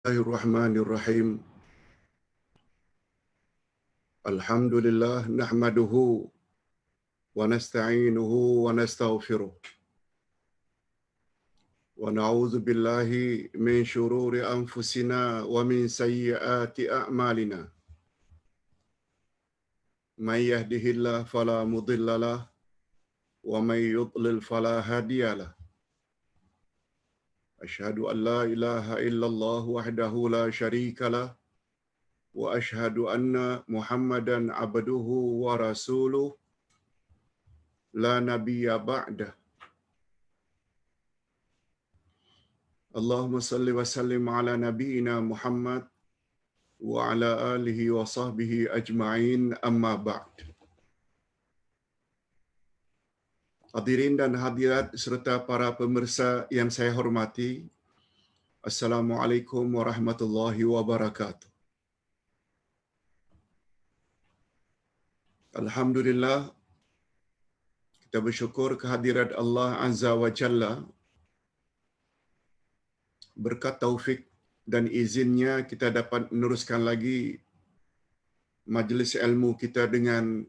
Bismillahirrahmanirrahim. Alhamdulillah nahmaduhu wa nasta'inuhu wa nastaghfiruh. Wa na'udzu billahi min shururi anfusina wa min sayyiati a'malina. May yahdihillahu fala mudilla lahu wa may yudlil fala hadiya lahu. Asyhadu an la ilaha illallah wahdahu la syarika lahu wa asyhadu anna Muhammadan abduhu wa rasuluh la nabiyya ba'dah. Allahumma salli wa sallim ala nabiyyina Muhammad wa ala alihi wa sahbihi ajma'in, amma ba'd. Hadirin dan hadirat serta para pemirsa yang saya hormati, Assalamualaikum warahmatullahi wabarakatuh. Alhamdulillah, kita bersyukur kehadirat Allah Azza wa Jalla. Berkat taufik dan izinnya kita dapat meneruskan lagi majlis ilmu kita dengan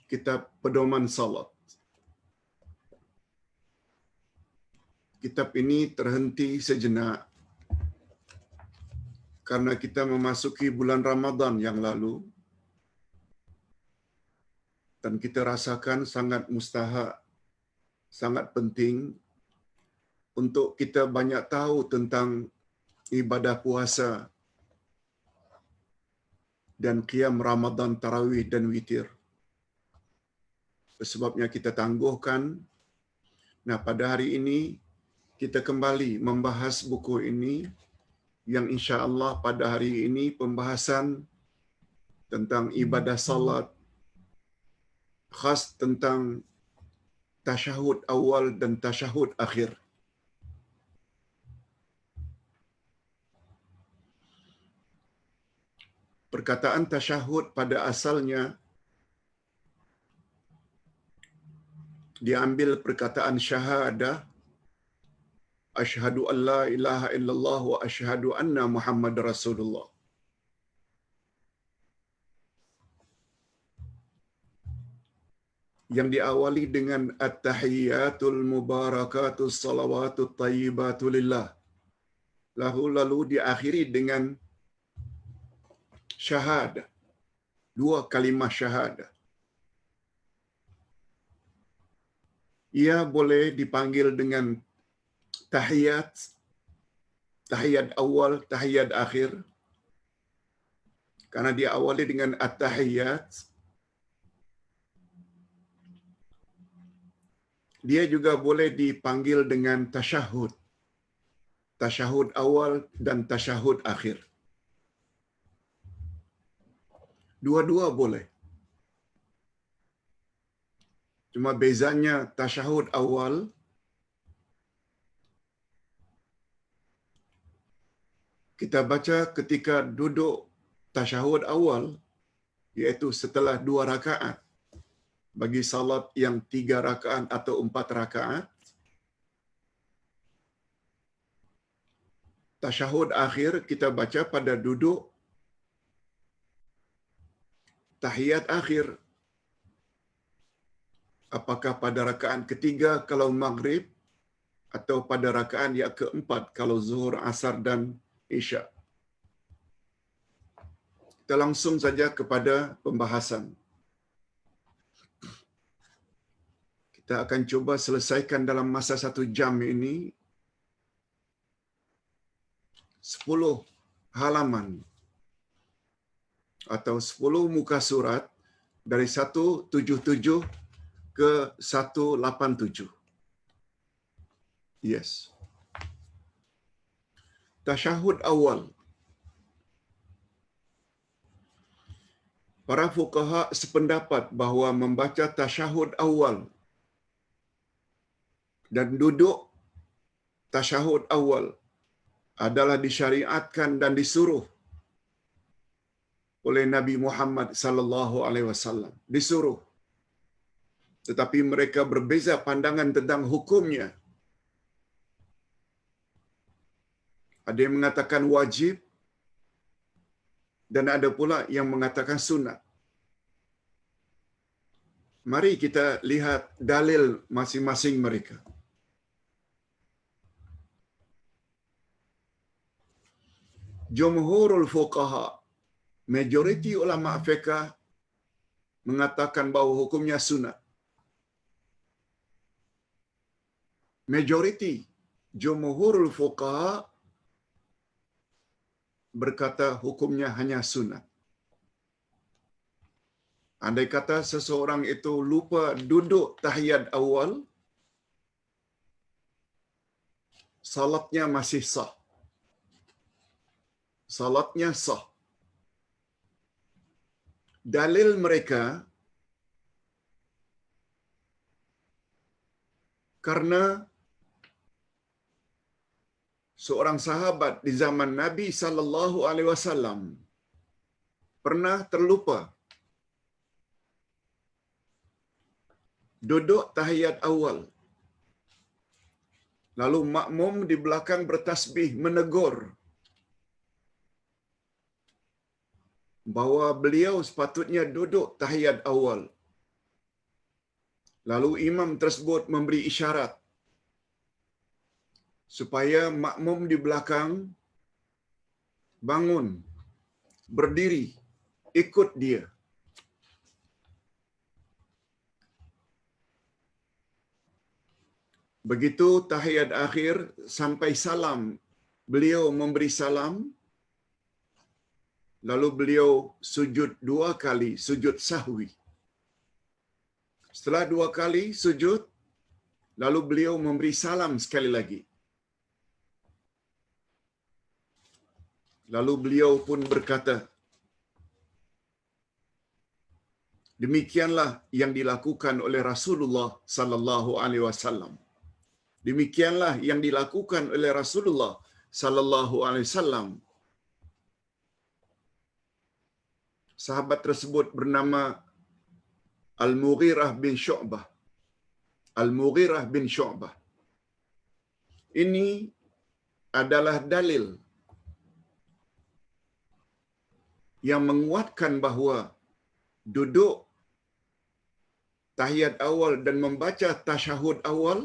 kitab Pedoman Salat. Kitab ini terhenti sejenak karena kita memasuki bulan Ramadan yang lalu dan kita rasakan sangat mustahak, sangat penting untuk kita banyak tahu tentang ibadah puasa dan qiyam Ramadan, tarawih dan witir. Sebabnya kita tangguhkan. Nah, pada hari ini kita kembali membahas buku ini yang insya-Allah pada hari ini pembahasan tentang ibadah salat, khas tentang tasyahud awal dan tasyahud akhir. Perkataan tasyahud pada asalnya diambil perkataan syahadah, asyhadu an la ilaha illallah wa asyhadu anna Muhammad Rasulullah. Yang diawali dengan at-tahiyyatul mubarakatus salawatut thayyibatu lillah. Lalu diakhiri dengan syahadah. Dua kalimah syahadah. Ia boleh dipanggil dengan tahiyat, tahiyat awal, tahiyat akhir. Karena diawali dengan at-tahiyat. Dia juga boleh dipanggil dengan tasyahud. Tasyahud awal dan tasyahud akhir. Dua-dua boleh. Cuma bezanya tasyahud awal kita baca ketika duduk tasyahud awal, iaitu setelah 2 rakaat. Bagi salat yang 3 rakaat atau 4 rakaat. Tasyahud akhir kita baca pada duduk tahiyat akhir. Apakah pada rakaat ketiga kalau maghrib atau pada rakaat yang keempat kalau zuhur, asar dan isya. Kita langsung saja kepada pembahasan. Kita akan cuba selesaikan dalam masa 1 jam ini 10 halaman atau 10 muka surat dari 177 ke 187. Yes. Tasyahud awal. Para fuqaha sependapat bahawa membaca tasyahud awal dan duduk tasyahud awal adalah disyariatkan dan disuruh oleh Nabi Muhammad sallallahu alaihi wasallam. Disuruh. Tetapi mereka berbeza pandangan tentang hukumnya. Ada yang mengatakan wajib dan ada pula yang mengatakan sunat. Mari kita lihat dalil masing-masing mereka. Jumhurul fuqaha, majoriti ulama fiqh mengatakan bahawa hukumnya sunat. Majoriti jumhurul fuqaha berkata hukumnya hanya sunat. Andai kata seseorang itu lupa duduk tahiyat awal, salatnya masih sah. Salatnya sah. Dalil mereka karena seorang sahabat di zaman Nabi sallallahu alaihi wasallam pernah terlupa duduk tahiyat awal. Lalu makmum di belakang bertasbih menegur bahawa beliau sepatutnya duduk tahiyat awal. Lalu imam tersebut memberi isyarat supaya makmum di belakang bangun, berdiri, ikut dia. Begitu tahiyat akhir sampai salam, beliau memberi salam, lalu beliau sujud 2 kali, sujud sahwi. Setelah 2 kali sujud, lalu beliau memberi salam sekali lagi. Lalu beliau pun berkata, demikianlah yang dilakukan oleh Rasulullah sallallahu alaihi wasallam. Demikianlah yang dilakukan oleh Rasulullah sallallahu alaihi wasallam. Sahabat tersebut bernama Al-Mughirah bin Syu'bah. Al-Mughirah bin Syu'bah. Ini adalah dalil yang menguatkan bahawa duduk tahiyat awal dan membaca tasyahud awal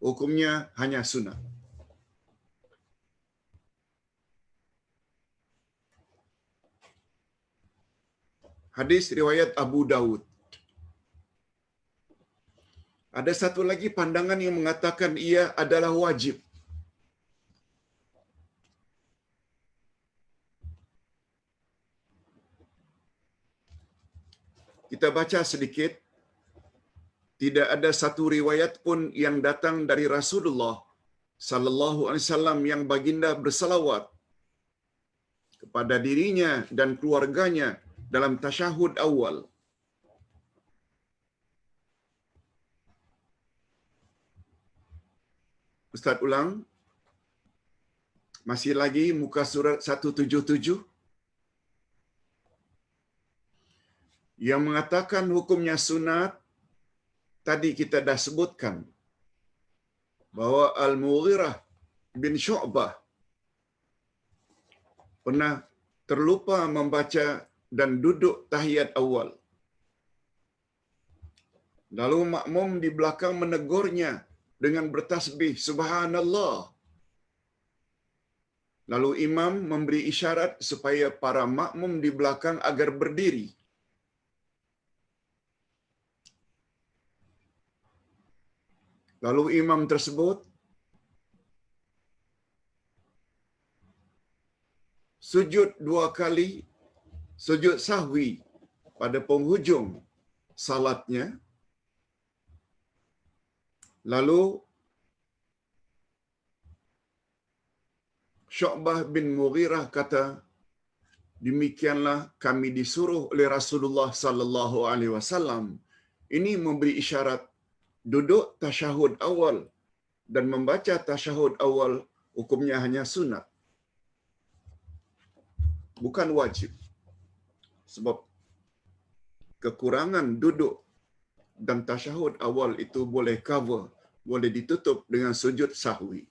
hukumnya hanya sunat. Hadis riwayat Abu Dawud. Ada satu lagi pandangan yang mengatakan ia adalah wajib. Kita baca sedikit. Tidak ada satu riwayat pun yang datang dari Rasulullah sallallahu alaihi wasallam yang baginda bersalawat kepada dirinya dan keluarganya dalam tasyahud awal. Ustaz ulang. Masih lagi muka surat 177. Yang mengatakan hukumnya sunat, tadi kita dah sebutkan bahawa Al-Mughirah bin Syu'bah pernah terlupa membaca dan duduk tahiyat awal. Lalu makmum di belakang menegurnya dengan bertasbih subhanallah. Lalu imam memberi isyarat supaya para makmum di belakang agar berdiri. Lalu imam tersebut sujud 2 kali, sujud sahwi pada penghujung salatnya. Lalu Syu'bah bin Mughirah kata, demikianlah kami disuruh oleh Rasulullah sallallahu alaihi wasallam. Ini memberi isyarat duduk tasyahud awal dan membaca tasyahud awal hukumnya hanya sunat, bukan wajib. Sebab kekurangan duduk dan tasyahud awal itu boleh cover, boleh ditutup dengan sujud sahwi.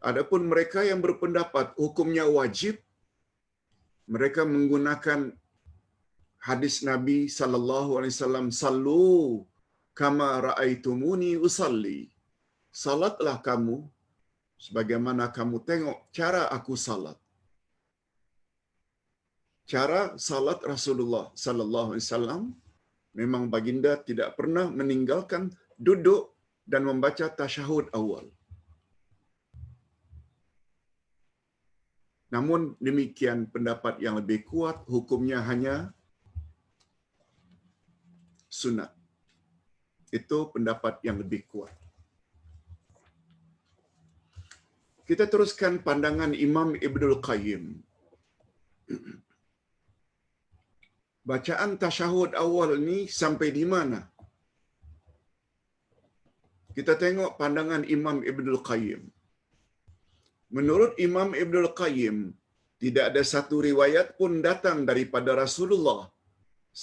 Adapun mereka yang berpendapat hukumnya wajib, mereka menggunakan hadis Nabi sallallahu alaihi wasallam, sallu kama raaitumuni usalli. Salatlah kamu sebagaimana kamu tengok cara aku salat. Cara salat Rasulullah sallallahu alaihi wasallam memang baginda tidak pernah meninggalkan duduk dan membaca tasyahud awal. Namun demikian pendapat yang lebih kuat, hukumnya hanya sunat. Itu pendapat yang lebih kuat. Kita teruskan pandangan Imam Ibnul Qayyim. Bacaan tasyahud awal ni sampai di mana? Kita tengok pandangan Imam Ibnul Qayyim. Menurut Imam Ibnul Qayyim, tidak ada satu riwayat pun datang daripada Rasulullah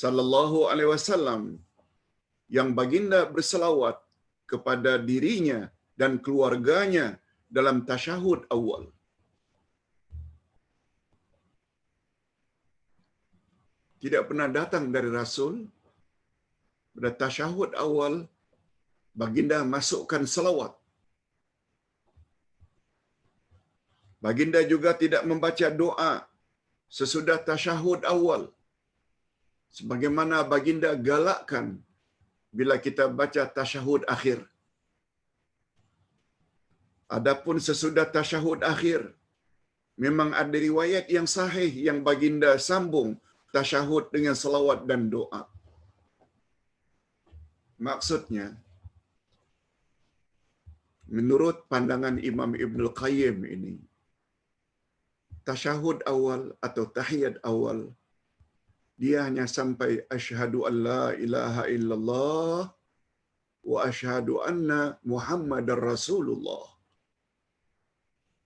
sallallahu alaihi wasallam yang baginda berselawat kepada dirinya dan keluarganya dalam tasyahud awal. Tidak pernah datang dari Rasul pada tasyahud awal baginda masukkan selawat. Baginda juga tidak membaca doa sesudah tasyahud awal, sebagaimana baginda galakkan bila kita baca tasyahud akhir. Adapun sesudah tasyahud akhir, memang ada riwayat yang sahih yang baginda sambung tasyahud dengan selawat dan doa. Maksudnya, menurut pandangan Imam Ibnul Qayyim ini, tasyahud awal atau tahiyat awal, dia hanya sampai asyhadu an la ilaha illallah wa asyhadu anna Muhammadar Rasulullah.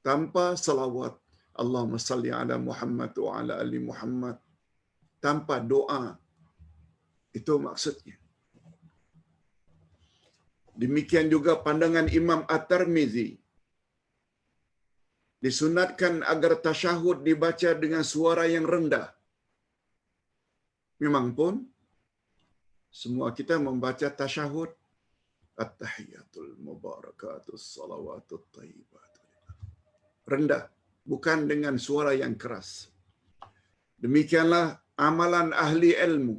Tanpa salawat, Allahumma salli ala Muhammad wa ala ali Muhammad. Tanpa doa. Itu maksudnya. Demikian juga pandangan Imam At-Tirmizi. Disunatkan agar tasyahud dibaca dengan suara yang rendah. Memang pun, semua kita membaca tasyahud. At-tahiyatul mubarakatus salawatut tayyibat. Rendah, bukan dengan suara yang keras. Demikianlah amalan ahli ilmu.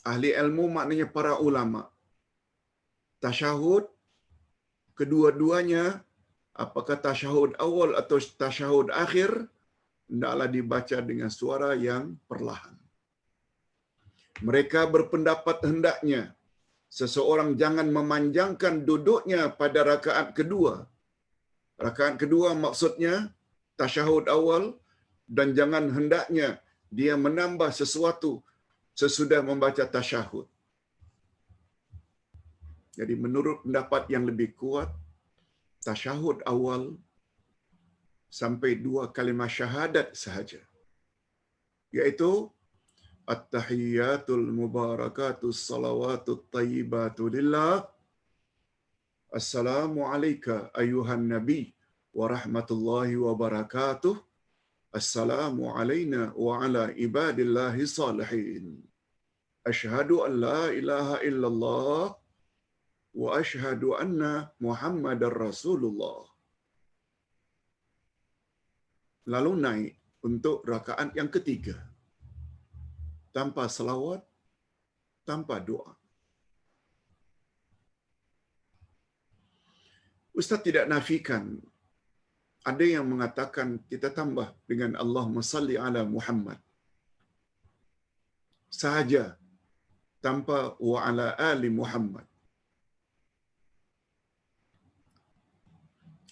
Ahli ilmu maknanya para ulama. Tasyahud, kedua-duanya, apakah tasyahud awal atau tasyahud akhir, hendaklah dibaca dengan suara yang perlahan. Mereka berpendapat hendaknya seseorang jangan memanjangkan duduknya pada rakaat kedua. Rakaat kedua maksudnya tasyahud awal, dan jangan hendaknya dia menambah sesuatu sesudah membaca tasyahud. Jadi menurut pendapat yang lebih kuat, tasyahud awal sampai 2 kalimah syahadat sahaja, yaitu at-tahiyyatul mubarakatus salawatut tayyibatu lillah. Assalamu alayka ayuhan nabi wa rahmatullahi wa barakatuh. Assalamu alayna wa ala ibadillahi salihin. Ashhadu an la ilaha illallah wa ashhadu anna Muhammadar Rasulullah. Lalu naik untuk rakaat yang ketiga. Tanpa selawat, tanpa doa. Ustaz tidak nafikan. Ada yang mengatakan kita tambah dengan Allahumma salli ala Muhammad sahaja, tanpa wa ala ali Muhammad.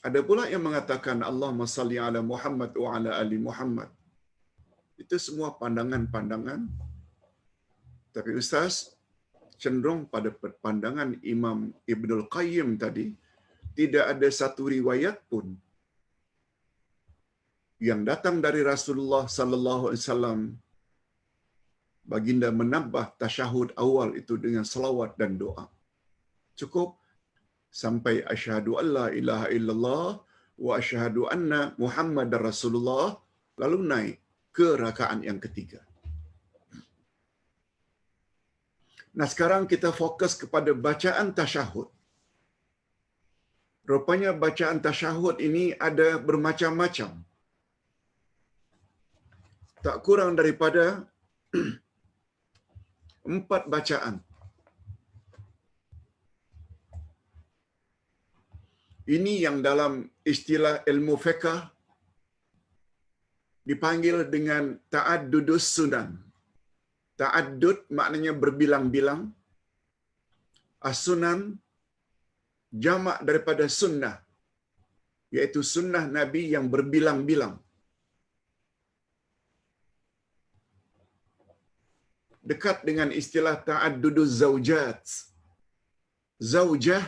Ada pula yang mengatakan Allahumma salli ala Muhammad wa ala ali Muhammad. Itu semua pandangan-pandangan. Tapi Ustaz cenderung pada pandangan Imam Ibnul Qayyim tadi, tidak ada satu riwayat pun yang datang dari Rasulullah sallallahu alaihi wasallam baginda menambah tasyahud awal itu dengan selawat dan doa. Cukup sampai asyhadu an la ilaha illallah wa asyhadu anna Muhammadar Rasulullah, lalu naik ke rakaat yang ketiga. Nah, sekarang kita fokus kepada bacaan tasyahud. Rupanya bacaan tasyahud ini ada bermacam-macam. Tak kurang daripada 4 bacaan. Ini yang dalam istilah ilmu fiqh dipanggil dengan ta'addudus sunan. Ta'addud maknanya berbilang-bilang. As-sunan jamak daripada sunnah, iaitu sunnah Nabi yang berbilang-bilang. Dekat dengan istilah ta'adduduz zaujat. Zaujah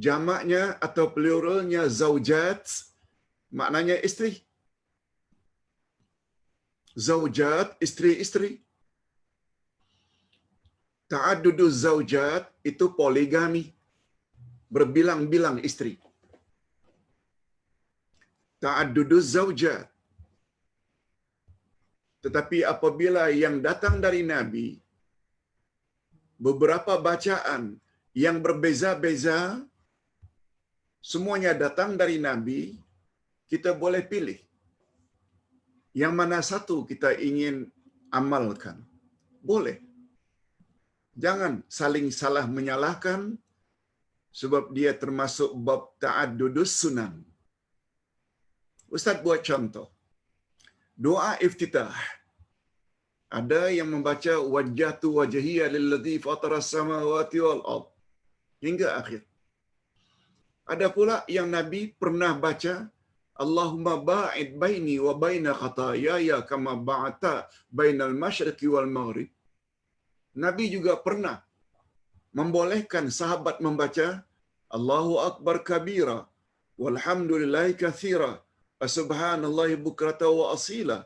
jamaknya atau pluralnya zaujat, maknanya isteri. Zaujat, isteri-isteri. Ta'adduduz zaujat itu poligami, berbilang-bilang isteri. Ta'adduduz zaujat. Tetapi apabila yang datang dari Nabi, beberapa bacaan yang berbeza-beza, semuanya datang dari Nabi, kita boleh pilih yang mana satu kita ingin amalkan. Boleh. Jangan saling salah menyalahkan, sebab dia termasuk bab ta'addudus sunan. Ustaz buat contoh. Doa iftitah. Ada yang membaca wajjahtu wajhiya lilladzi fataras samawati wal ard hingga akhir. Ada pula yang Nabi pernah baca Allahumma ba'id baini wa baina khataayaya kama ba'ata bainal masyriqi wal maghrib. Nabi juga pernah membolehkan sahabat membaca Allahu akbar kabira walhamdulillahi katsira subhanallahi bukrata wa asila.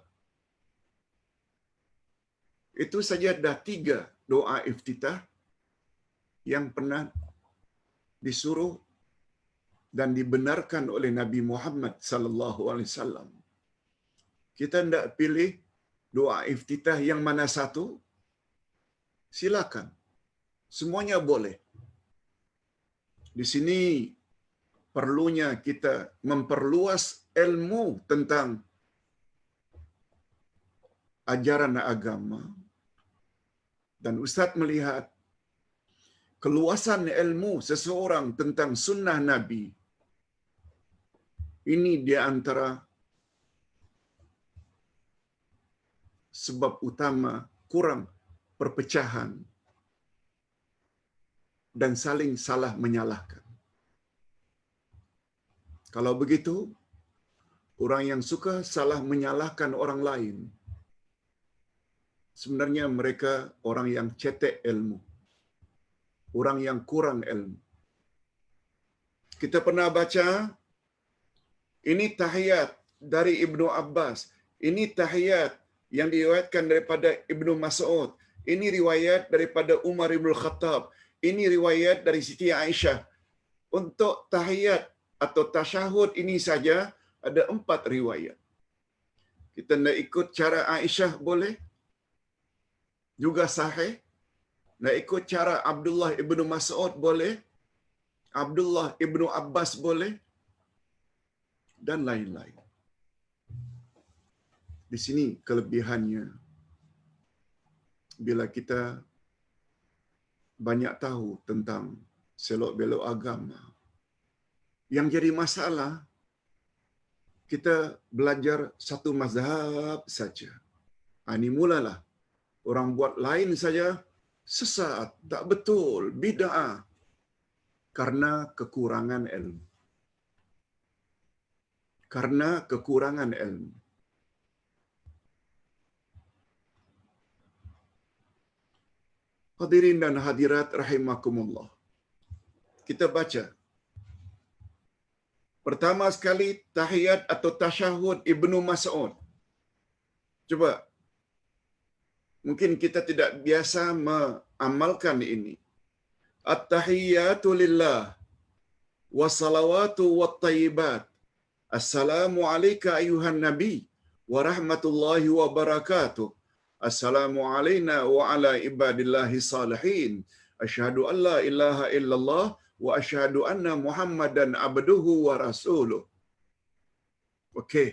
Itu saja dah 3 doa iftitah yang pernah disuruh dan dibenarkan oleh Nabi Muhammad sallallahu alaihi wasallam. Kita hendak pilih doa iftitah yang mana satu? Silakan. Semuanya boleh. Di sini perlunya kita memperluas ilmu tentang ajaran agama. Dan Ustaz melihat keluasan ilmu seseorang tentang sunnah Nabi ini di antara sebab utama kurang perpecahan dan saling salah menyalahkan. Kalau begitu, orang yang suka salah menyalahkan orang lain, sebenarnya mereka orang yang cetek ilmu, orang yang kurang ilmu. Kita pernah baca, ini tahiyat dari Ibnu Abbas, ini tahiyat yang diriwayatkan daripada Ibnu Mas'ud, ini riwayat daripada Umar bin Khattab, ini riwayat dari Siti Aisyah. Untuk tahiyat atau tasyahud ini saja ada 4 riwayat. Kita nak ikut cara Aisyah boleh, juga sahih. Nak ikut cara Abdullah ibnu Mas'ud boleh, Abdullah ibnu Abbas boleh, dan lain-lain. Di sini kelebihannya. Bila kita banyak tahu tentang selok-belok agama, yang jadi masalah, kita belajar satu mazhab saja. Ini mulalah orang buat lain saja sesat, tak betul, bid'ah, karena kekurangan ilmu. Karena kekurangan ilmu. Hadirin dan hadirat rahimakumullah. Kita baca. Pertama sekali tahiyat atau tasyahud Ibnu Mas'ud. Coba. Mungkin kita tidak biasa mengamalkan ini. At-tahiyyatu lillah wassalawatu wattayyibat. Assalamu alayka ayuhan nabi wa rahmatullahi wa barakatuh. Assalamu alayna wa ala ibadillahi salihin. Asyhadu an la ilaha illallah wa asyhadu anna Muhammadan abduhu wa rasuluh. Okey.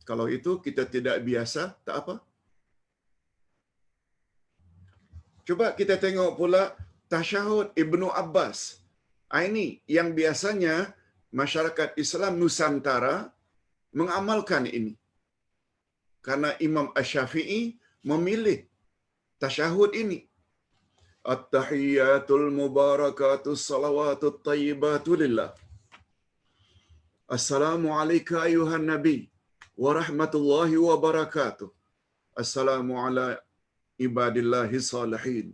Kalau itu kita tidak biasa, tak apa. Coba kita tengok pula tasyahud Ibnu Abbas. Ini yang biasanya masyarakat Islam Nusantara mengamalkan ini. Karena Imam Asy-Syafi'i memilih tasyahud ini. At-tahiyyatul mubarakatus salawatut thayyibatu lillah. Assalamu alayka ayuhan nabi wa rahmatullahi wa barakatuh. Assalamu ala ibadillahi salihin.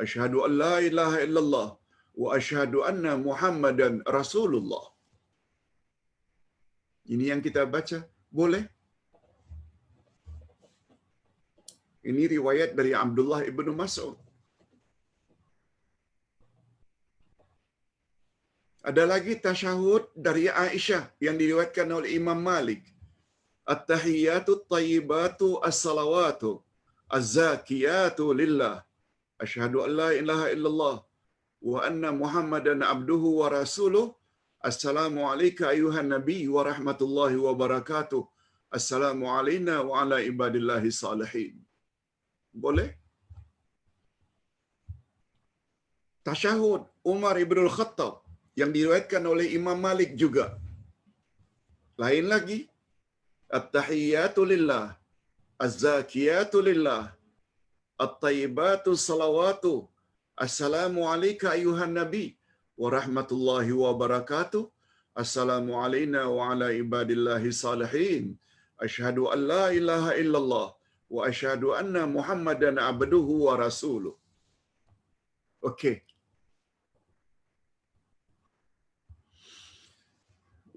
Asyhadu an la ilaha illallah wa asyhadu anna Muhammadan Rasulullah. Ini yang kita baca, boleh? Ini riwayat dari Abdullah ibnu Mas'ud. Ada lagi tasyahud dari Aisyah yang diriwayatkan oleh Imam Malik. At-tahiyyatu at-tayyibatu as-salawatu az-zakiyatu lillah. Asyhadu an la ilaha illallah wa anna Muhammadan abduhu wa rasuluh. Assalamu alayka ayuhan nabi wa rahmatullahi wa barakatuh. Assalamu alayna wa ala ibadillahi salihin. Boleh? Tasyahud Umar ibn al-Khattab yang diriwayatkan oleh Imam Malik juga. Lain lagi. At-tahiyyatu lillah, az-zakiyatu lillah, at-tayyibatu salawatu. Assalamu alayka ayuhan nabi wa rahmatullahi wa barakatuh. Assalamu alayna wa ala ibadillahi salihin. Asyhadu an la ilaha illallah wa asyhadu anna Muhammadan abduhu wa rasuluh. Okey.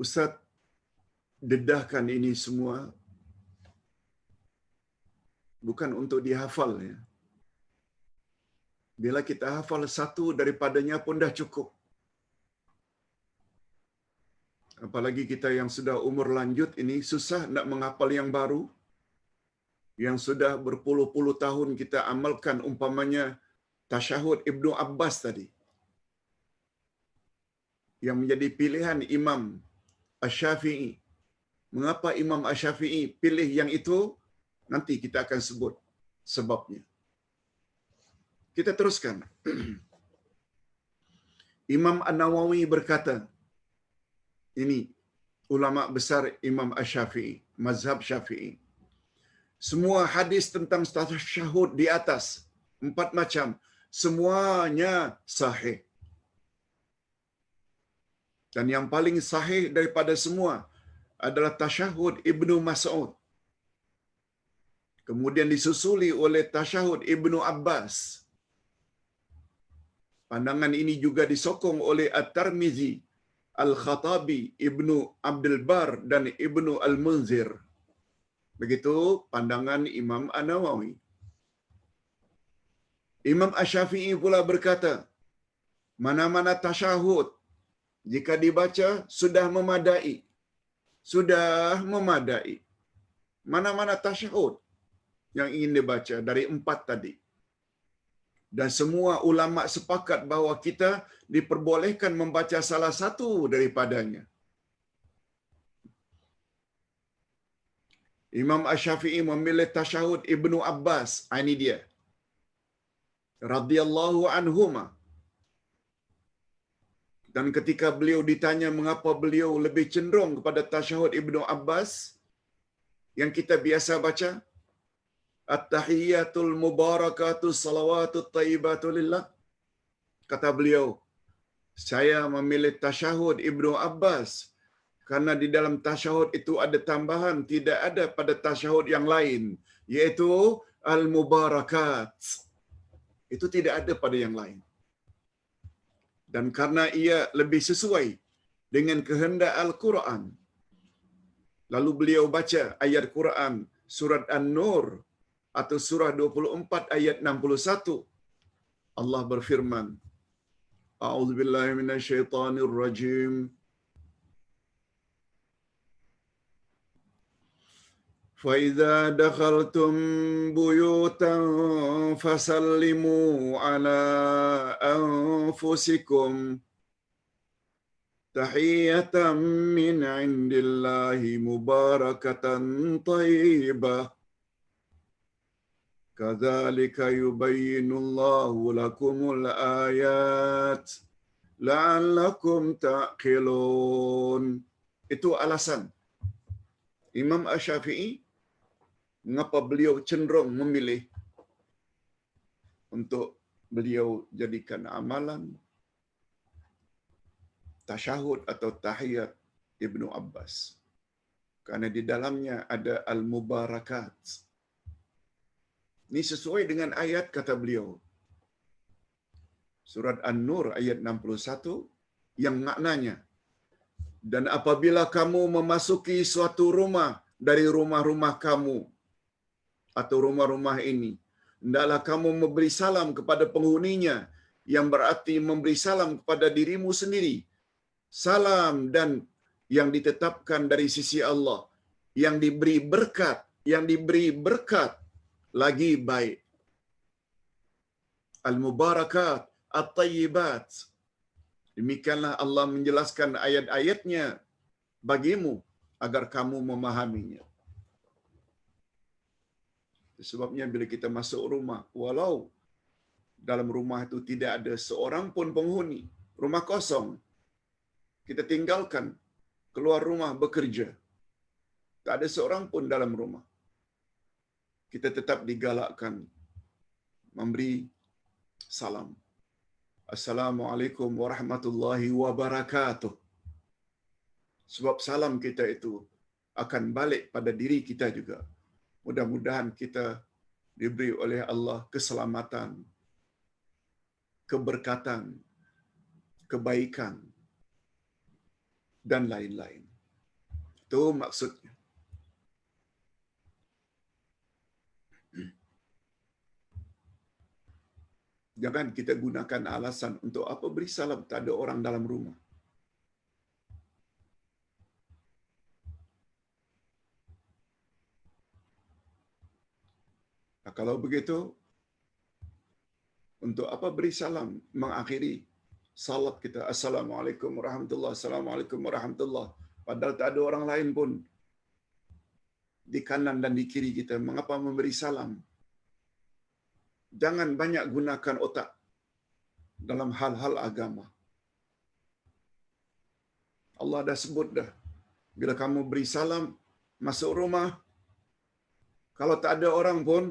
Ustaz dedahkan ini semua bukan untuk dihafal ya. Bila kita hafal satu daripadanya pun dah cukup. Apalagi kita yang sudah umur lanjut ini susah nak menghafal yang baru. Yang sudah berpuluh-puluh tahun kita amalkan, umpamanya tasyahud Ibnu Abbas tadi. Yang menjadi pilihan Imam Asy-Syafi'i. Mengapa Imam Asy-Syafi'i pilih yang itu? Nanti kita akan sebut sebabnya. Kita teruskan. Imam An-Nawawi berkata, ini ulama besar Imam Asy-Syafi'i, mazhab Syafi'i. Semua hadis tentang tasyahud di atas 4 macam, semuanya sahih. Dan yang paling sahih daripada semua adalah tasyahud Ibnu Mas'ud. Kemudian disusuli oleh tasyahud Ibnu Abbas. Pandangan ini juga disokong oleh At-Tirmizi, Al-Khattabi, Ibnu Abdul Bar dan Ibnu Al-Munzir. Begitu pandangan Imam An-Nawawi. Imam Asy-Syafi'i pula berkata, mana-mana tasyahud jika dibaca sudah memadai. Sudah memadai. Mana-mana tasyahud yang ingin dibaca dari 4 tadi. Dan semua ulama sepakat bahawa kita diperbolehkan membaca salah satu daripadanya. Imam Asy-Syafi'i memilih tasyahud Ibnu Abbas. Ini dia. Radhiyallahu anhuma. Dan ketika beliau ditanya mengapa beliau lebih cenderung kepada tasyahud Ibnu Abbas yang kita biasa baca, At-tahiyyatul mubarakatus salawatut thayyibatu lillah. Kata beliau, saya memilih tasyahud Ibnu Abbas karena di dalam tasyahud itu ada tambahan tidak ada pada tasyahud yang lain, yaitu al-mubarakat. Itu tidak ada pada yang lain. Dan karena ia lebih sesuai dengan kehendak Al-Quran. Lalu beliau baca ayat Quran surat An-Nur atau surah 24 ayat 61. Allah berfirman, A'udzu billahi minasyaitonir rajim. فَإِذَا دَخَلْتُم بُيُوتًا فَسَلِّمُوا عَلَى أَنفُسِكُمْ تَحِيَّةً مِّنْ عِندِ اللَّهِ مُبَارَكَةً طَيِّبَةً كَذَلِكَ يُبَيِّنُ اللَّهُ لَكُمُ الْآيَاتِ لَعَلَّكُمْ تَعْقِلُونَ. Itu alasan Imam Asy-Syafi'i mengapa beliau cenderung memilih untuk beliau jadikan amalan tasyahud atau tahiyat Ibnu Abbas. Karena di dalamnya ada al-mubarakat. Ini sesuai dengan ayat kata beliau. Surat An-Nur ayat 61 yang maknanya, dan apabila kamu memasuki suatu rumah dari rumah-rumah kamu atau rumah-rumah ini, hendaklah kamu memberi salam kepada penghuninya, yang berarti memberi salam kepada dirimu sendiri. Salam dan yang ditetapkan dari sisi Allah, yang diberi berkat lagi baik. Al-mubarakat, at-tayyibat. Demikianlah Allah menjelaskan ayat-ayatnya bagimu agar kamu memahaminya. Sebabnya bila kita masuk rumah, walau dalam rumah itu tidak ada seorang pun penghuni, rumah kosong, kita tinggalkan, keluar rumah bekerja, tak ada seorang pun dalam rumah, kita tetap digalakkan memberi salam. Assalamualaikum warahmatullahi wabarakatuh. Sebab salam kita itu akan balik pada diri kita juga. Mudah-mudahan kita diberi oleh Allah keselamatan, keberkatan, kebaikan, dan lain-lain. Itu maksudnya. Jangan kita gunakan alasan untuk apa beri salam, tak ada orang dalam rumah. Nah, kalau begitu, untuk apa beri salam mengakhiri salat kita? Assalamualaikum warahmatullahi, assalamualaikum warahmatullahi. Padahal tak ada orang lain pun di kanan dan di kiri kita. Mengapa memberi salam? Jangan banyak gunakan otak dalam hal-hal agama. Allah dah sebut dah, bila kamu beri salam masuk rumah, kalau tak ada orang pun,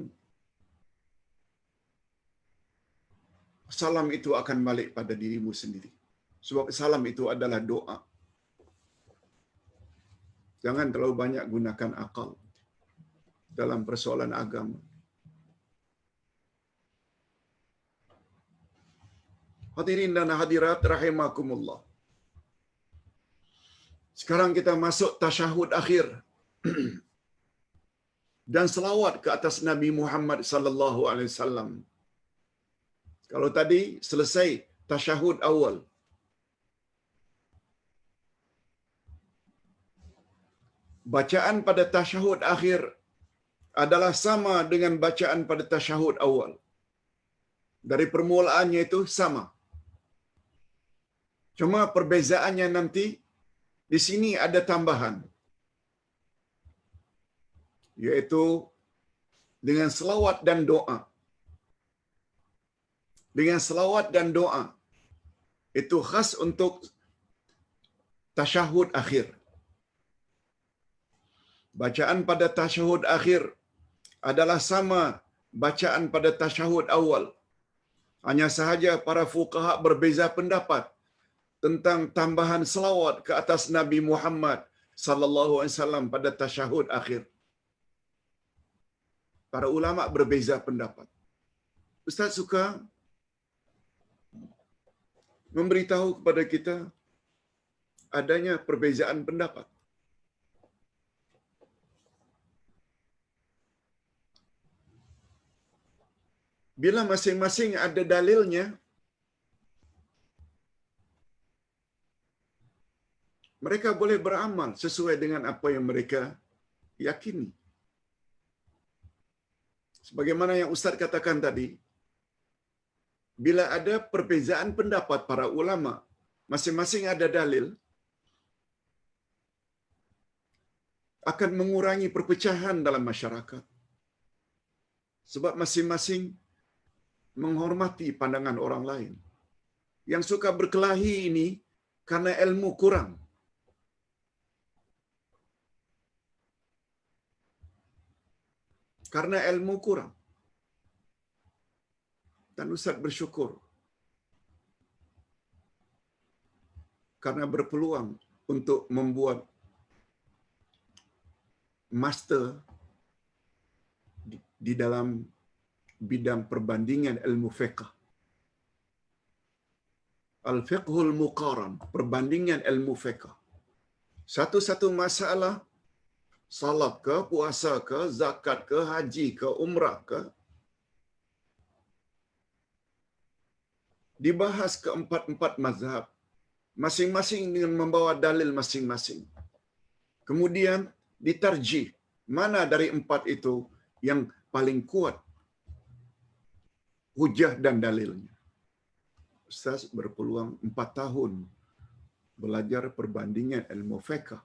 salam itu akan balik pada dirimu sendiri. Sebab salam itu adalah doa. Jangan terlalu banyak gunakan akal dalam persoalan agama. Hadirin dan hadirat rahimakumullah. Sekarang kita masuk tasyahud akhir dan selawat ke atas Nabi Muhammad sallallahu alaihi wasallam. Kalau tadi selesai tasyahud awal, bacaan pada tasyahud akhir adalah sama dengan bacaan pada tasyahud awal. Dari permulaannya itu sama. Cuma perbezaannya nanti di sini ada tambahan, yaitu dengan selawat dan doa. Dengan selawat dan doa itu khas untuk tasyahud akhir. Bacaan pada tasyahud akhir adalah sama bacaan pada tasyahud awal. Hanya sahaja para fuqaha berbeza pendapat tentang tambahan selawat ke atas Nabi Muhammad sallallahu alaihi wasallam pada tasyahud akhir. Para ulama berbeza pendapat. Ustaz suka memberitahu kepada kita adanya perbezaan pendapat. Bila masing-masing ada dalilnya, Mereka boleh beramal sesuai dengan apa yang mereka yakini. Sebagaimana yang Ustaz katakan tadi, bila ada perbezaan pendapat para ulama, masing-masing ada dalil, akan mengurangi perpecahan dalam masyarakat. Sebab masing-masing menghormati pandangan orang lain. Yang suka berkelahi ini karena ilmu kurang. Karena ilmu kurang. Dan Ustaz bersyukur karena berpeluang untuk membuat master di dalam bidang perbandingan ilmu fiqh. Al-fiqhul muqaran, perbandingan ilmu fiqh. Satu-satu masalah, salat ke, puasa ke, zakat ke, haji ke, umrah ke, dibahas ke empat-empat mazhab, masing-masing dengan membawa dalil masing-masing. Kemudian ditarjih, mana dari empat itu yang paling kuat hujah dan dalilnya. Ustaz berpeluang 4 tahun belajar perbandingan ilmu fiqh.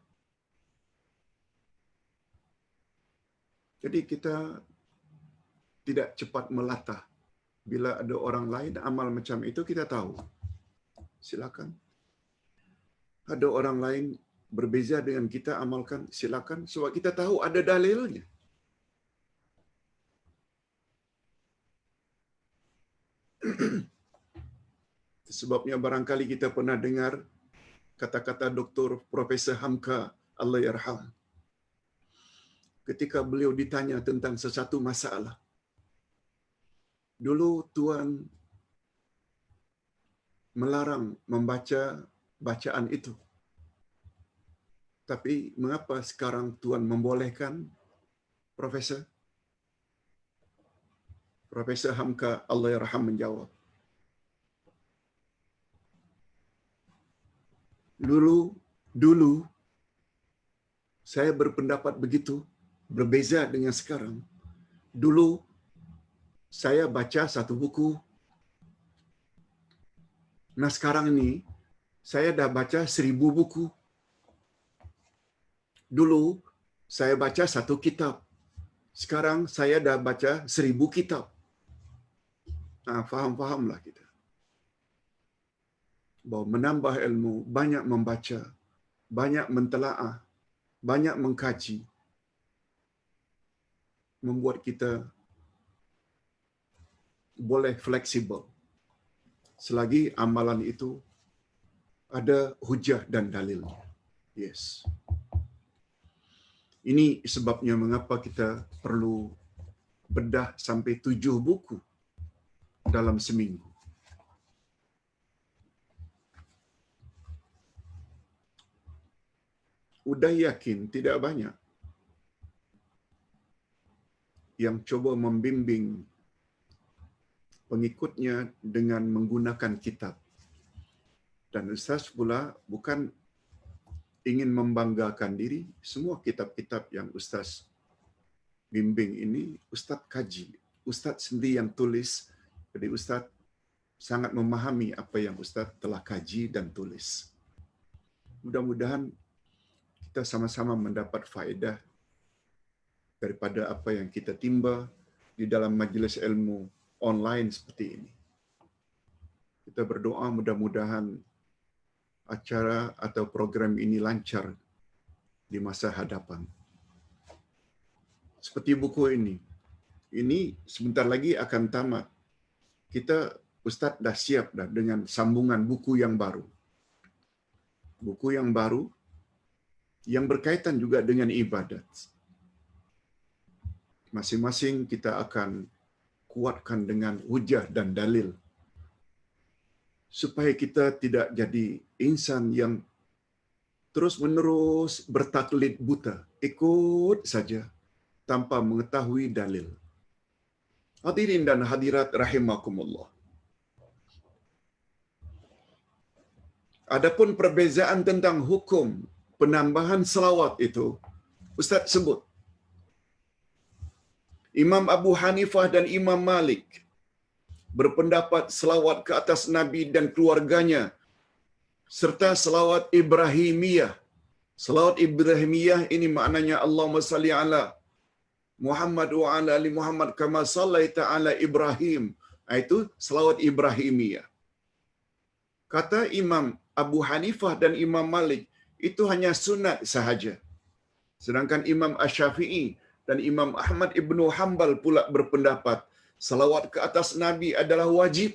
Jadi kita tidak cepat melatah. Bila ada orang lain amal macam itu, kita tahu. Silakan. Ada orang lain berbeza dengan kita, amalkan, silakan. Sebab kita tahu ada dalilnya. Sebabnya barangkali kita pernah dengar kata-kata Dr. Profesor Hamka, Allah yarham. Ketika beliau ditanya tentang sesuatu masalah. Dulu Tuan melarang membaca bacaan itu. Tapi mengapa sekarang Tuan membolehkan, Profesor? Profesor Hamka, Allah yarham, menjawab. Dulu saya berpendapat begitu, berbeza dengan sekarang. Dulu saya baca satu buku. Nah sekarang ini saya dah baca 1000 buku. Dulu saya baca satu kitab. Sekarang saya dah baca 1000 kitab. Nah, faham-fahamlah kita. Bahawa menambah ilmu, banyak membaca, banyak mentelaah, banyak mengkaji, membuat kita boleh fleksibel. Selagi amalan itu ada hujah dan dalilnya. Yes. Ini sebabnya mengapa kita perlu bedah sampai 7 buku dalam seminggu. Udah yakin tidak banyak yang coba membimbing pengikutnya dengan menggunakan kitab. Dan Ustaz pula bukan ingin membanggakan diri, semua kitab-kitab yang Ustaz bimbing ini, Ustaz kaji. Ustaz sendiri yang tulis, jadi Ustaz sangat memahami apa yang Ustaz telah kaji dan tulis. Mudah-mudahan kita sama-sama mendapat faedah daripada apa yang kita timba di dalam majlis ilmu online seperti ini. Kita berdoa mudah-mudahan acara atau program ini lancar di masa hadapan. Seperti buku ini sebentar lagi akan tamat. Kita, Ustaz dah siap dah dengan sambungan buku yang baru. Buku yang baru yang berkaitan juga dengan ibadat. Masing-masing kita akan kuatkan dengan hujah dan dalil. Supaya kita tidak jadi insan yang terus-menerus bertaklid buta, ikut saja tanpa mengetahui dalil. Hadirin dan hadirat rahimakumullah. Adapun perbezaan tentang hukum penambahan selawat itu, Ustaz sebut. Imam Abu Hanifah dan Imam Malik berpendapat selawat ke atas Nabi dan keluarganya serta selawat Ibrahimiyah. Selawat Ibrahimiyah ini maknanya Allahumma salli ala Muhammad wa ala ali Muhammad kama sallaita ala Ibrahim. Itu selawat Ibrahimiyah. Kata Imam Abu Hanifah dan Imam Malik, itu hanya sunat sahaja. Sedangkan Imam Asy-Syafi'i dan Imam Ahmad Ibnu Hanbal pula berpendapat salawat ke atas Nabi adalah wajib.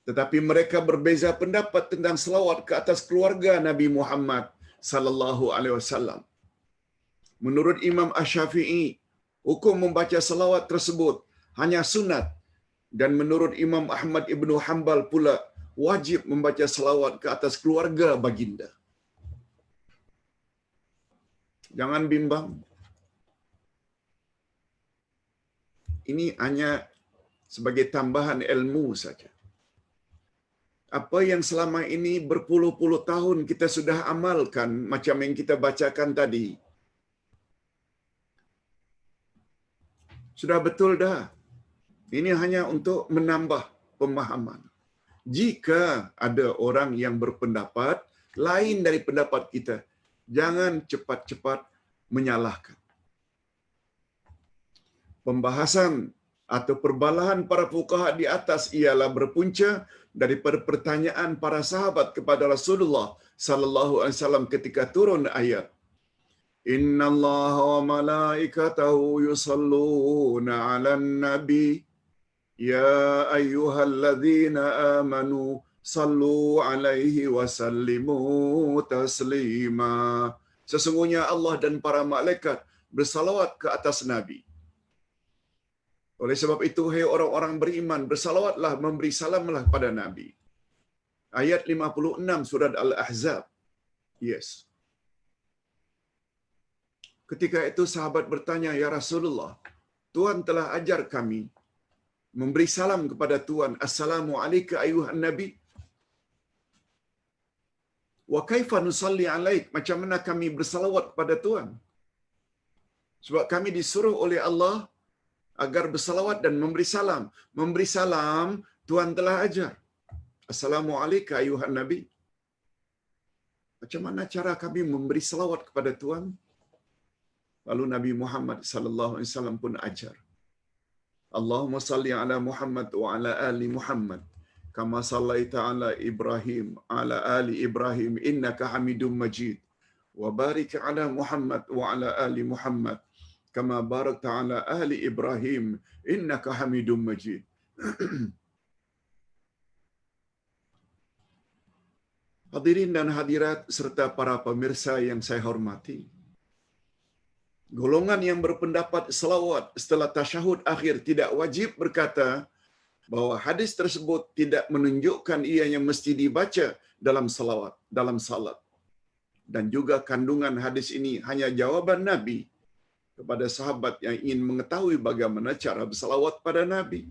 Tetapi mereka berbeza pendapat tentang salawat ke atas keluarga Nabi Muhammad sallallahu alaihi wasallam. Menurut Imam Asy-Syafi'i, hukum membaca salawat tersebut hanya sunat, dan menurut Imam Ahmad Ibnu Hanbal pula wajib membaca salawat ke atas keluarga baginda. Jangan bimbang. Ini hanya sebagai tambahan ilmu saja. Apa yang selama ini berpuluh-puluh tahun kita sudah amalkan macam yang kita bacakan tadi, sudah betul dah. Ini hanya untuk menambah pemahaman. Jika ada orang yang berpendapat lain dari pendapat kita, jangan cepat-cepat menyalahkan. Pembahasan atau perbalahan para fuqaha di atas ialah berpunca daripada pertanyaan para sahabat kepada Rasulullah sallallahu alaihi wasallam ketika turun ayat Innallaha wa malaikatahu yusalluna 'alan nabi ya ayyuhalladzina amanu sallu 'alaihi wa sallimu taslima. Sesungguhnya Allah dan para malaikat bersalawat ke atas nabi. Oleh sebab itu, hai orang-orang beriman, bersalawatlah, memberi salamlah pada Nabi. Ayat 56 surat Al-Ahzab. Yes. Ketika itu sahabat bertanya, ya Rasulullah, Tuhan telah ajar kami memberi salam kepada Tuhan. Assalamu alayka ayuhan Nabi. Wa kaifa nusalli alaik? Macam mana kami bersalawat kepada Tuhan? Sebab kami disuruh oleh Allah agar bersalawat dan memberi salam. Memberi salam, Tuhan telah ajar. Assalamu alayka ayuhan Nabi. Macam mana cara kami memberi salawat kepada Tuhan? Lalu Nabi Muhammad sallallahu alaihi wasallam pun ajar. Allahumma salli ala Muhammad wa ala ali Muhammad kama sallaita ala Ibrahim ala ali Ibrahim innaka Hamidum Majid. Wa barik ala Muhammad wa ala ali Muhammad kama barakta ala ahli Ibrahim innaka Hamidum Majid. Hadirin dan hadirat serta para pemirsa yang saya hormati, golongan yang berpendapat selawat setelah tasyahud akhir tidak wajib berkata bahawa hadis tersebut tidak menunjukkan ianya mesti dibaca dalam selawat, dalam salat. Dan juga kandungan hadis ini hanya jawaban Nabi kepada sahabat yang ingin mengetahui bagaimana cara bersalawat pada Nabi.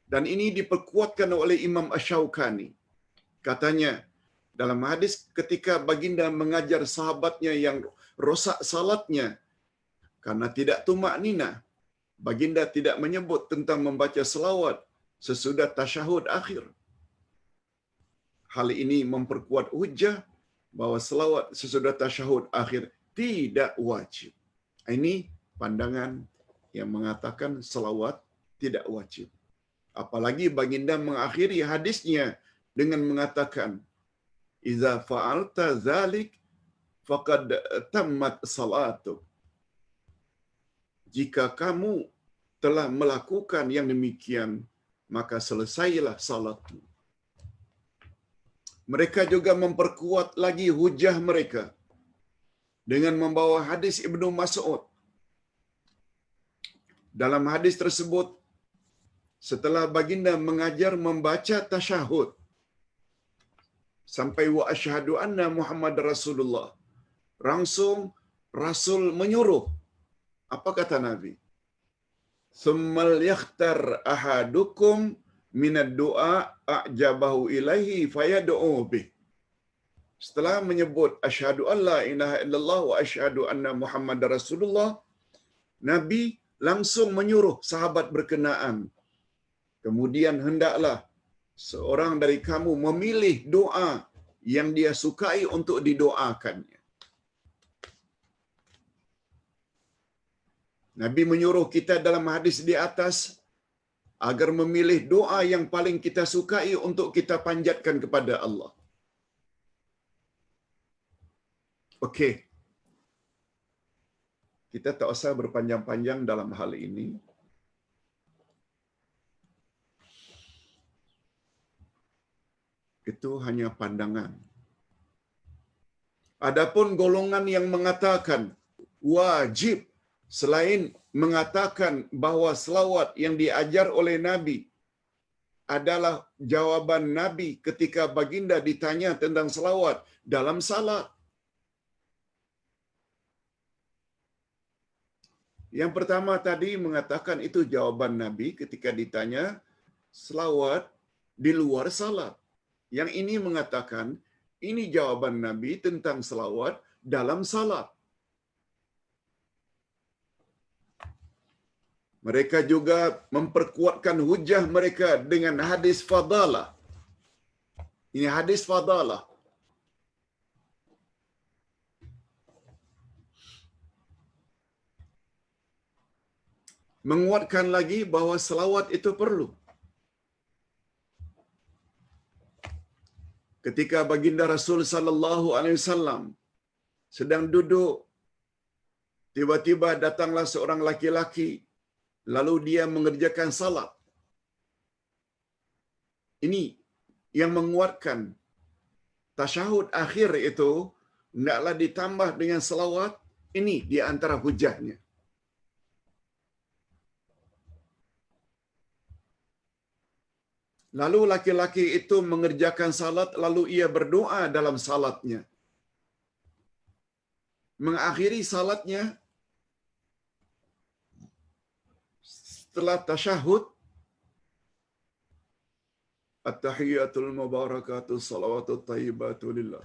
Dan ini diperkuatkan oleh Imam Asy-Syaukani. Katanya, dalam hadis ketika baginda mengajar sahabatnya yang rosak salatnya karena tidak tumak nina, baginda tidak menyebut tentang membaca selawat sesudah tasyahud akhir. Hal ini memperkuat hujah bahawa selawat sesudah tasyahud akhir tidak wajib. Ini pandangan yang mengatakan selawat tidak wajib. Apalagi baginda mengakhiri hadisnya dengan mengatakan, "Iza fa'alta zalik faqad tammat salatuk." Jika kamu telah melakukan yang demikian, maka selesailah salatmu. Mereka juga memperkuat lagi hujah mereka dengan membawa hadis Ibnu Mas'ud. Dalam hadis tersebut, setelah baginda mengajar membaca tasyahud sampai wa asyhadu anna Muhammad Rasulullah, langsung Rasul menyuruh. Apa kata Nabi? Tsummal yakhtar ahadukum minad du'a a'jabahu ilaihi fayad'u bih. Setelah menyebut asyhadu alla ilaha illallah wa asyhadu anna Muhammadar Rasulullah, Nabi langsung menyuruh sahabat berkenaan, kemudian hendaklah seorang dari kamu memilih doa yang dia sukai untuk didoakannya. Nabi menyuruh kita dalam hadis di atas agar memilih doa yang paling kita sukai untuk kita panjatkan kepada Allah. Okey. Kita tak usah berpanjang-panjang dalam hal ini. Itu hanya pandangan. Adapun golongan yang mengatakan wajib, selain mengatakan bahawa selawat yang diajar oleh Nabi adalah jawaban Nabi ketika baginda ditanya tentang selawat dalam salat. Yang pertama tadi mengatakan itu jawaban Nabi ketika ditanya selawat di luar salat. Yang ini mengatakan ini jawaban Nabi tentang selawat dalam salat. Mereka juga memperkuatkan hujah mereka dengan hadis fadalah. Ini hadis fadalah. Menguatkan lagi bahawa selawat itu perlu. Ketika baginda Rasul sallallahu alaihi wasallam sedang duduk, tiba-tiba datanglah seorang laki-laki, lalu dia mengerjakan salat. Ini yang menguatkan tasyahud akhir itu hendaklah ditambah dengan selawat. Ini di antara hujahnya. Lalu laki-laki itu mengerjakan salat, lalu ia berdoa dalam salatnya. Mengakhiri salatnya, setelah tasyahud, at-tahiyatul mubarakatuh salawatut tayyibatu lillah.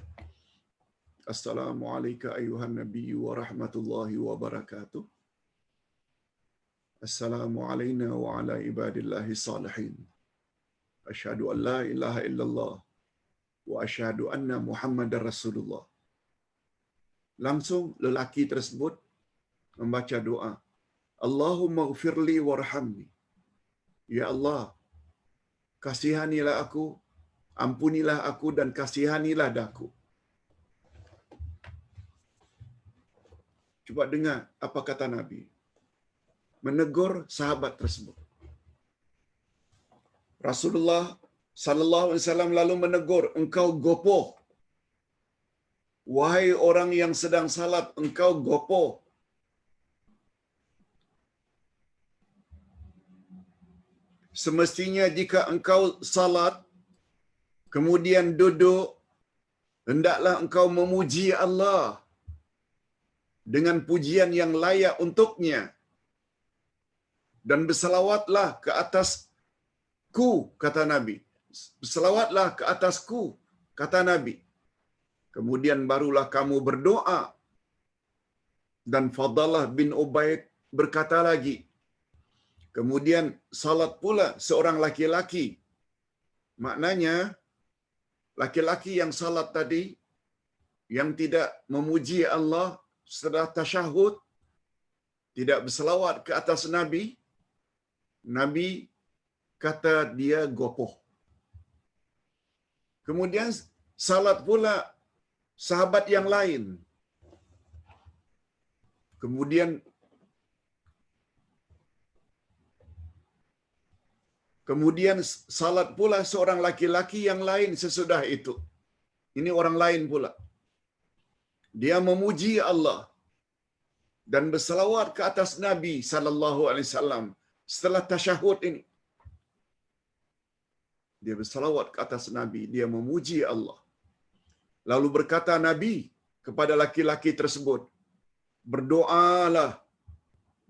Assalamu alayka ayuhan nabiyyu wa rahmatullahi wa barakatuh. Assalamu alayna wa ala ibadillahi salihin. Asyhadu an la ilaha illallah wa asyhadu anna Muhammadar Rasulullah. Langsung lelaki tersebut membaca doa, Allahumma ghfirli warhamni. Ya Allah, kasihanilah aku, ampunilah aku dan kasihanilah aku. Cuba dengar apa kata Nabi. Menegur sahabat tersebut. Rasulullah sallallahu alaihi wasallam lalu menegur, engkau gopoh. Wahai orang yang sedang salat, engkau gopoh. Semestinya jika engkau salat, kemudian duduk, hendaklah engkau memuji Allah dengan pujian yang layak untuknya. Dan berselawatlah ke atasku, kata Nabi. Berselawatlah ke atasku, kata Nabi. Kemudian barulah kamu berdoa. Dan Fadalah bin Ubaid berkata lagi, kemudian salat pula seorang laki-laki. Maknanya, laki-laki yang salat tadi, yang tidak memuji Allah setelah tasyahud, tidak berselawat ke atas Nabi, Nabi kata dia gopoh. Kemudian salat pula sahabat yang lain. Kemudian salat pula seorang laki-laki yang lain sesudah itu. Ini orang lain pula. Dia memuji Allah dan berselawat ke atas Nabi sallallahu alaihi wasallam setelah tasyahud ini. Dia berselawat ke atas Nabi, dia memuji Allah. Lalu berkata Nabi kepada laki-laki tersebut, berdoalah,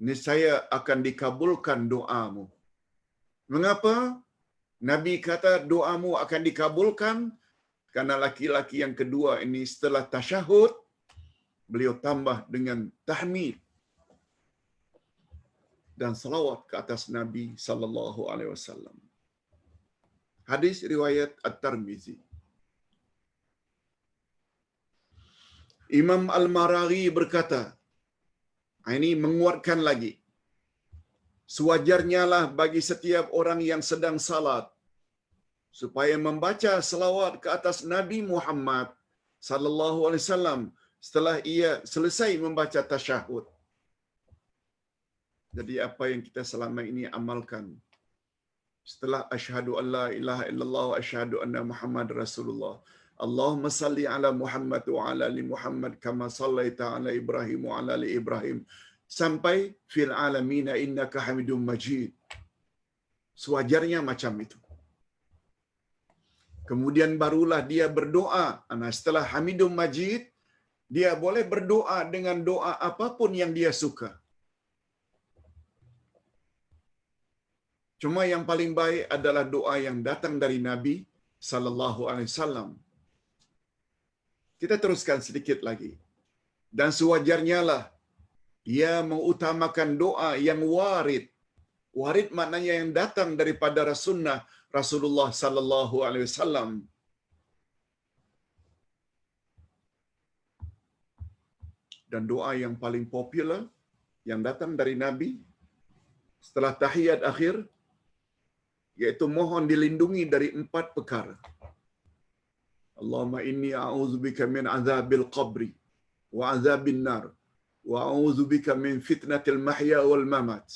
niscaya akan dikabulkan doamu. Mengapa? Nabi kata doamu akan dikabulkan karena laki-laki yang kedua ini setelah tasyahud beliau tambah dengan tahmid dan salawat ke atas Nabi sallallahu alaihi wasallam. Hadis riwayat At-Tirmizi. Imam Al-Maraghi berkata, ini menguatkan lagi, sewajarnya lah bagi setiap orang yang sedang salat supaya membaca selawat ke atas Nabi Muhammad sallallahu alaihi wasallam setelah ia selesai membaca tasyahud. Jadi apa yang kita selama ini amalkan setelah asyhadu an la ilaha illallah wa asyhadu anna Muhammad Rasulullah. Allahumma salli ala Muhammad wa ala ali Muhammad kama sallaita ala Ibrahim wa ala ali Ibrahim sampai fil alamin innaka Hamidum Majid. Sewajarnya macam itu. Kemudian barulah dia berdoa. Setelah Hamidum Majid, dia boleh berdoa dengan doa apapun yang dia suka. Cuma yang paling baik adalah doa yang datang dari Nabi sallallahu alaihi wasallam. Kita teruskan sedikit lagi. Dan sewajarnya lah ia mengutamakan doa yang warid. Warid maknanya yang datang daripada Rasulullah sallallahu alaihi wasallam. Dan doa yang paling popular yang datang dari Nabi setelah tahiyat akhir yaitu mohon dilindungi dari 4 perkara. Allahumma inni a'udzubika min azabil qabri wa azabil nar wa a'udzubika min fitnatil mahya wal mamat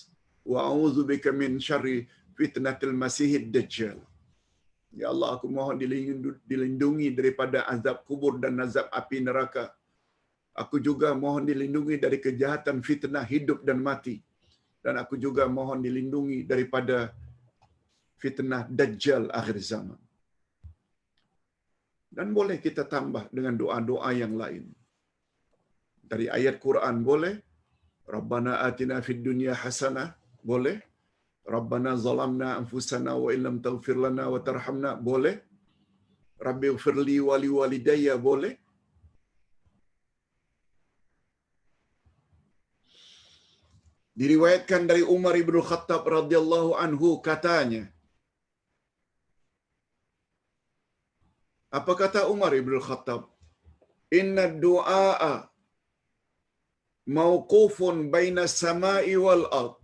wa a'udzubika min syarri fitnatil masihid dajjal. Ya Allah, aku mohon dilindungi daripada azab kubur dan azab api neraka. Aku juga mohon dilindungi dari kejahatan fitnah hidup dan mati. Dan aku juga mohon dilindungi daripada fitnah Dajjal akhir zaman. Dan boleh kita tambah dengan doa-doa yang lain. Dari ayat Quran boleh. Rabbana atina fid dunya hasanah. Boleh. Rabbana zalamna anfusana wa illam taghfir lana wa tarhamna. Boleh. Rabbi ighfirli wa li walidayya. Boleh. Diriwayatkan dari Umar ibn Khattab radhiyallahu anhu katanya. Apa kata Umar ibn Khattab? Inna du'a mawqufun baina samai wal ard.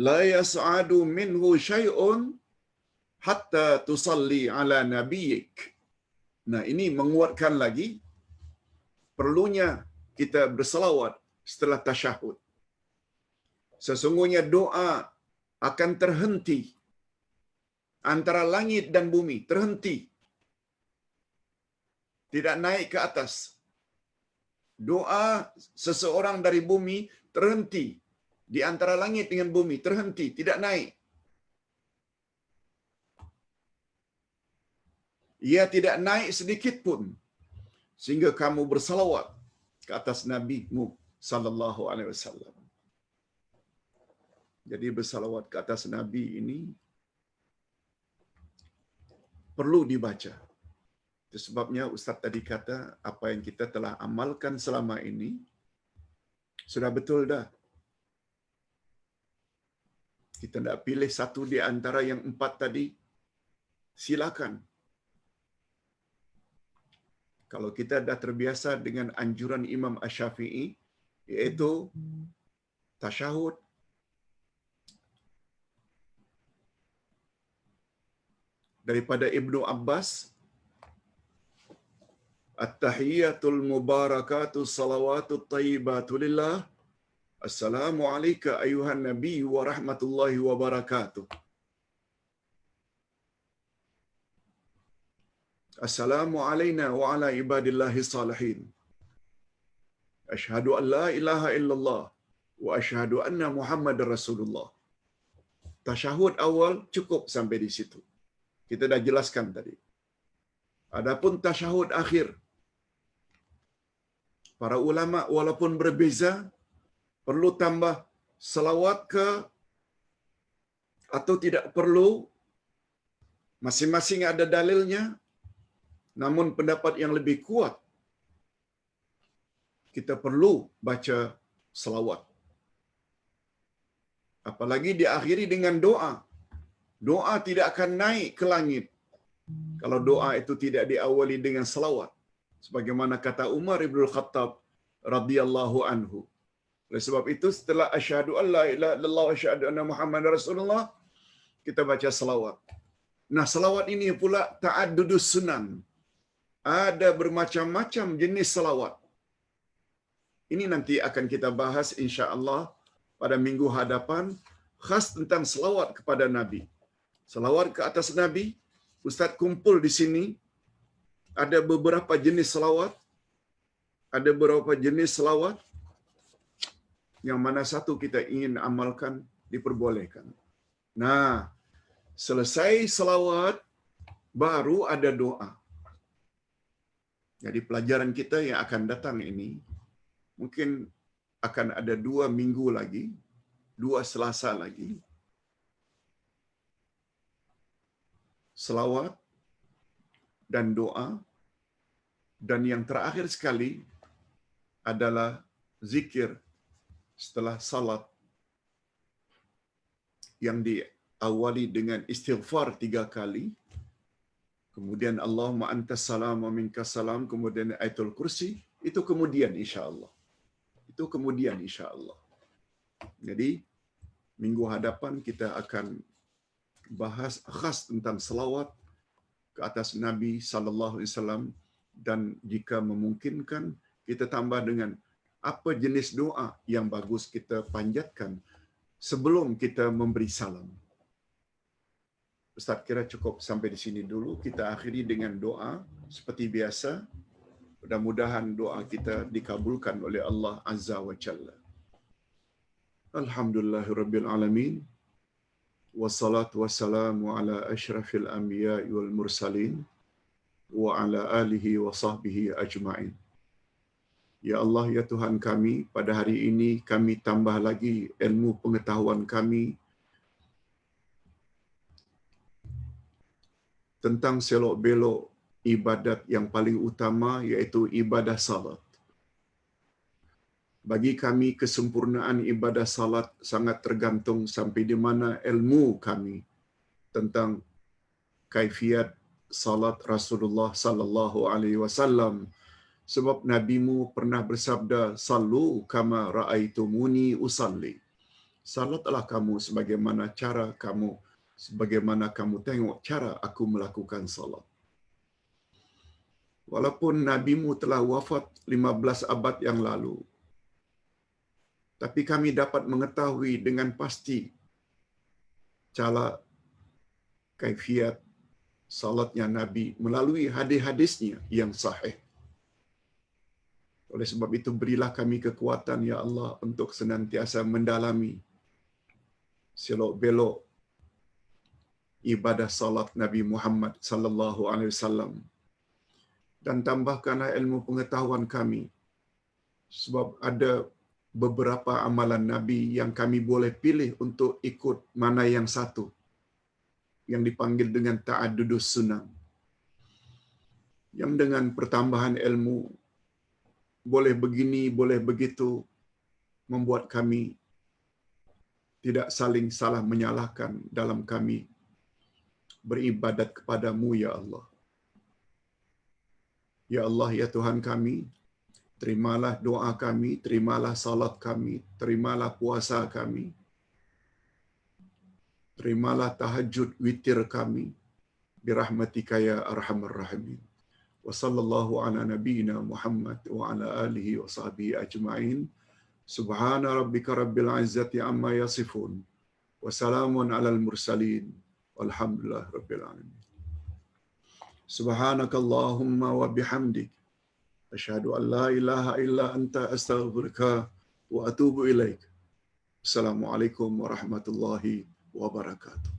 La yas'adu minhu syai'un hatta tusalli ala nabiyyik. Nah, ini menguatkan lagi perlunya kita berselawat setelah tasyahud. Sesungguhnya doa akan terhenti antara langit dan bumi, terhenti. Tidak naik ke atas. Doa seseorang dari bumi terhenti. Di antara langit dengan bumi terhenti, tidak naik. Ia tidak naik sedikit pun sehingga kamu bersalawat ke atas Nabi-Mu sallallahu alaihi wasallam. Jadi bersalawat ke atas Nabi ini perlu dibaca. Itu sebabnya Ustaz tadi kata apa yang kita telah amalkan selama ini sudah betul dah. Kita tidak pilih satu di antara yang 4 tadi, silakan. Kalau kita dah terbiasa dengan anjuran Imam Asy-Syafi'i, iaitu tasyahud, daripada Ibnu Abbas, at-tahiyyatul mubarakatus salawatut thayyibatu lillah. Assalamu alayka ayuhan nabi wa rahmatullahi wa barakatuh. Assalamu alayna wa ala ibadillahi salihin. Asyhadu an la ilaha illallah wa asyhadu anna Muhammadar Rasulullah. Tasyahud awal cukup sampai di situ. Kita dah jelaskan tadi. Adapun tasyahud akhir, para ulama walaupun berbeza, perlu tambah selawat ke atau tidak perlu, Masing-masing ada dalilnya, namun pendapat yang lebih kuat, kita perlu baca selawat. Apalagi diakhiri dengan doa. Doa tidak akan naik ke langit kalau doa itu tidak diawali dengan selawat. Sebagaimana kata Umar ibn Khattab radhiyallahu anhu. Oleh sebab itu, setelah asyhadu an la ilaha illallah wa asyhadu anna Muhammadar Rasulullah, kita baca selawat. Nah, selawat ini pula ta'addudus sunan. Ada bermacam-macam jenis selawat. Ini nanti akan kita bahas insya-Allah pada minggu hadapan, khas tentang selawat kepada Nabi. Selawat ke atas Nabi, Ustaz kumpul di sini, ada beberapa jenis selawat, ada beberapa jenis selawat, yang mana satu kita ingin amalkan, diperbolehkan. Nah, selesai selawat, baru ada doa. Jadi pelajaran kita yang akan datang ini, mungkin akan ada 2 minggu lagi, 2 Selasa lagi. Selawat dan doa. Dan yang terakhir sekali adalah zikir setelah salat yang diawali dengan istighfar 3 kali. Kemudian Allahumma antas salam wa minkas salam, kemudian ayatul kursi, itu kemudian insya-Allah. Itu kemudian insya-Allah. Jadi minggu hadapan kita akan bahas khas tentang selawat ke atas Nabi sallallahu alaihi wasallam, dan jika memungkinkan kita tambah dengan apa jenis doa yang bagus kita panjatkan sebelum kita memberi salam. Ustaz kira cukup sampai di sini dulu. Kita akhiri dengan doa seperti biasa. Mudah-mudahan doa kita dikabulkan oleh Allah Azza wa Jalla. Alhamdulillahirabbil alamin. Wassalatu wassalamu ala asyrafil anbiya'i wal mursalin wa ala alihi wa sahbihi ajma'in. Ya Allah, ya Tuhan kami, pada hari ini kami tambah lagi ilmu pengetahuan kami tentang selok-belok ibadat yang paling utama, yaitu ibadah salat. Bagi kami, kesempurnaan ibadah salat sangat tergantung sampai di mana ilmu kami tentang kaifiat salat Rasulullah sallallahu alaihi wasallam. Sebab Nabimu pernah bersabda, "Sallu kama ra'aitumuni usalli." Salatlah kamu sebagaimana kamu tengok cara aku melakukan salat. Walaupun Nabimu telah wafat 15 abad yang lalu, tapi kami dapat mengetahui dengan pasti cara kaifiat salatnya Nabi melalui hadis-hadisnya yang sahih. Oleh sebab itu, berilah kami kekuatan, ya Allah, untuk senantiasa mendalami selok-belok ibadah salat Nabi Muhammad sallallahu alaihi wasallam, dan tambahkanlah ilmu pengetahuan kami, sebab ada beberapa amalan Nabi yang kami boleh pilih untuk ikut mana yang satu, yang dipanggil dengan ta'addudus sunan, yang dengan pertambahan ilmu boleh begini, boleh begitu, membuat kami tidak saling salah menyalahkan dalam kami beribadat kepadamu, ya Allah. Ya Allah, ya Tuhan kami, terimalah doa kami, terimalah salat kami, terimalah puasa kami, terimalah tahajud witir kami, birahmatika ya arhamar rahimin. Wa sallallahu ala nabiyyina Muhammad wa ala alihi wa sahbihi ajma'in. Subhana rabbika rabbil izzati amma yasifun. Wa salamun alal mursalin. Walhamdulillah rabbil alamin. Subhanakallahumma wa bihamdik. Asyhadu an la ilaha illa anta astaghfiruka wa atubu ilaik. Assalamualaikum warahmatullahi wabarakatuh.